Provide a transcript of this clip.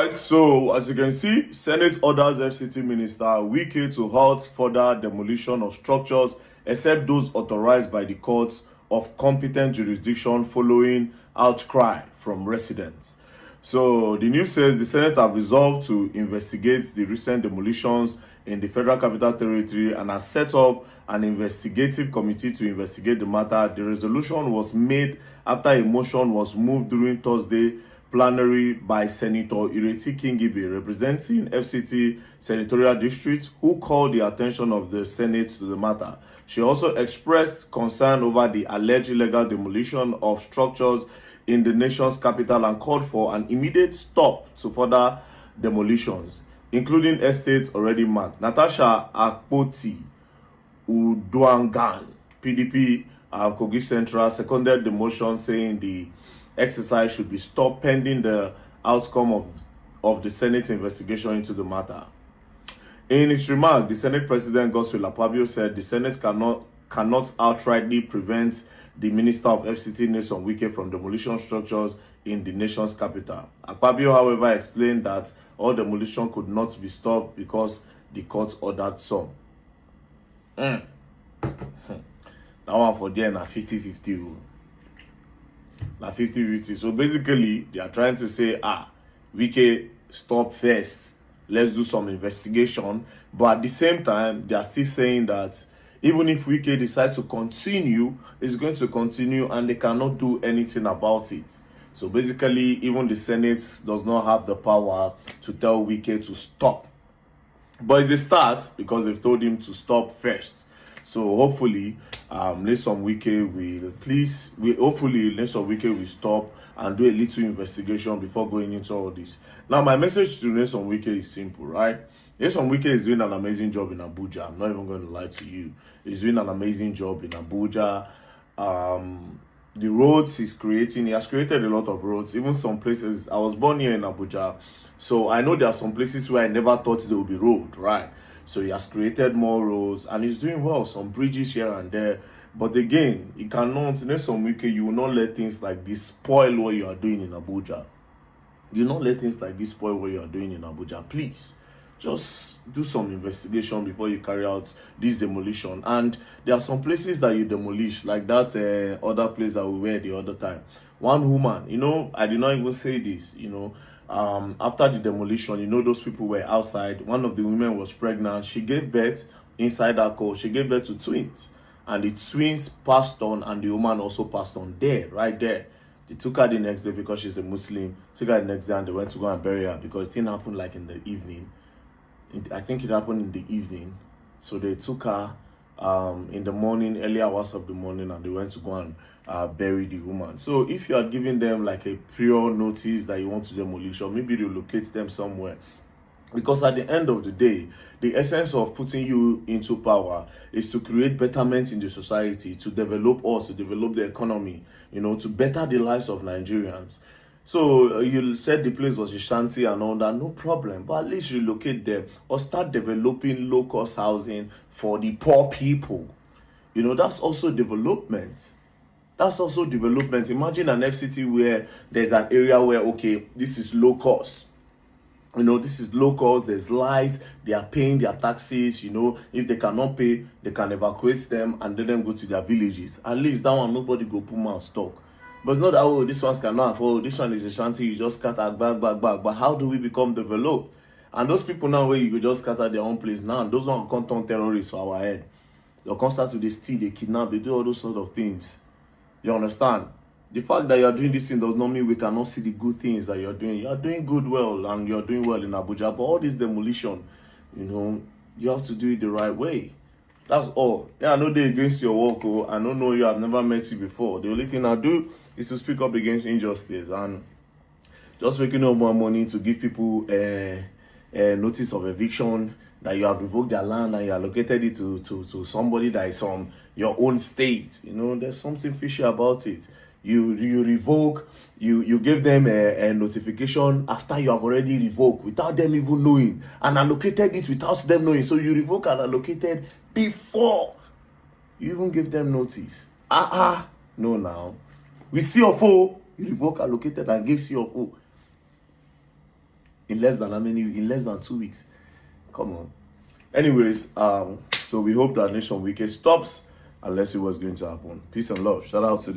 Alright, so as you can see, Senate orders FCT Minister Wike to halt further demolition of structures except those authorized by the courts of competent jurisdiction following outcry from residents. So the news says the Senate have resolved to investigate the recent demolitions in the Federal Capital Territory and has set up an investigative committee to investigate the matter. The resolution was made after a motion was moved during Thursday plenary by Senator Ireti Kingibe, representing FCT Senatorial District, who called the attention of the Senate to the matter. She also expressed concern over the alleged illegal demolition of structures in the nation's capital and called for an immediate stop to further demolitions, including estates already marked. Natasha Akpoti Uduangan, PDP Kogi Central, seconded the motion, saying the exercise should be stopped pending the outcome of the Senate investigation into the matter. In his remark, the Senate President Godswill Akpabio said the Senate cannot outrightly prevent the Minister of FCT Nyesom Wike from demolition structures in the nation's capital. Akpabio, however, explained that all demolition could not be stopped because the court ordered some. That one for there na 50-50. Na 50-50. So basically, they are trying to say, Wike, stop first. Let's do some investigation. But at the same time, they are still saying that even if Wike decides to continue, it's going to continue and they cannot do anything about it. So basically, even the Senate does not have the power to tell Wike to stop. But it's a start because they've told him to stop first. So hopefully, Nyesom Wike will stop and do a little investigation before going into all this. Now, my message to Nyesom Wike is simple, right? Nyesom Wike is doing an amazing job in Abuja. I'm not even going to lie to you. He's doing an amazing job in Abuja. The roads he's creating, he has created a lot of roads. Even some places, I was born here in Abuja, so I know there are some places where I never thought there would be road, right? So he has created more roads and he's doing well, some bridges here and there. But again, you cannot, Nyesom Wike, you will not let things like this spoil what you are doing in Abuja. You will not let things like this spoil what you are doing in Abuja. Please, just do some investigation before you carry out this demolition. And there are some places that you demolish, like that other place that we were the other time. One woman, I did not even say this, after the demolition, those people were outside. One of the women was pregnant. She gave birth inside her car. She gave birth to twins. And the twins passed on and the woman also passed on there, right there. They took her the next day because she's a Muslim. Took her the next day and they went to go and bury her because it didn't happen like in the evening. I think it happened in the evening. So they took her in the morning, early hours of the morning, and they went to go and bury the woman. So if you are giving them like a prior notice that you want to demolish, or maybe relocate them somewhere, because at the end of the day, the essence of putting you into power is to create betterment in the society, to develop us, to develop the economy, to better the lives of Nigerians. So you said the place was a shanty and all that, no problem. But at least relocate them or start developing low-cost housing for the poor people. That's also development. That's also development. Imagine an FCT where there's an area where, okay, this is low cost. This is low cost, there's lights, they are paying their taxes, if they cannot pay, they can evacuate them and let them go to their villages. At least that one, nobody go put mouth stock. But it's not that, this one's cannot afford, this one is a shanty, you just scatter back. But how do we become developed? And those people now where you could just scatter their own place now, those ones can't turn terrorists for our head. They'll come start to they steal, they kidnap, they do all those sort of things. You understand? The fact that you are doing this thing does not mean we cannot see the good things that you are doing. You are doing well and you are doing well in Abuja. But all this demolition, you have to do it the right way. That's all. Yeah, I know they're against your work. I don't know you. I've never met you before. The only thing I do is to speak up against injustice and just making up more money to give people a notice of eviction that you have revoked their land and you allocated it to somebody that is from your own state. There's something fishy about it. You revoke, you give them a notification after you have already revoked without them even knowing, and allocated it without them knowing. So you revoke and allocated before you even give them notice. No now. We see of you revoke, allocated and give CFO. in less than how many? In less than 2 weeks. Come on. Anyways, so we hope that Nation Wike stops, and let's see what's going to happen. Peace and love. Shout out to the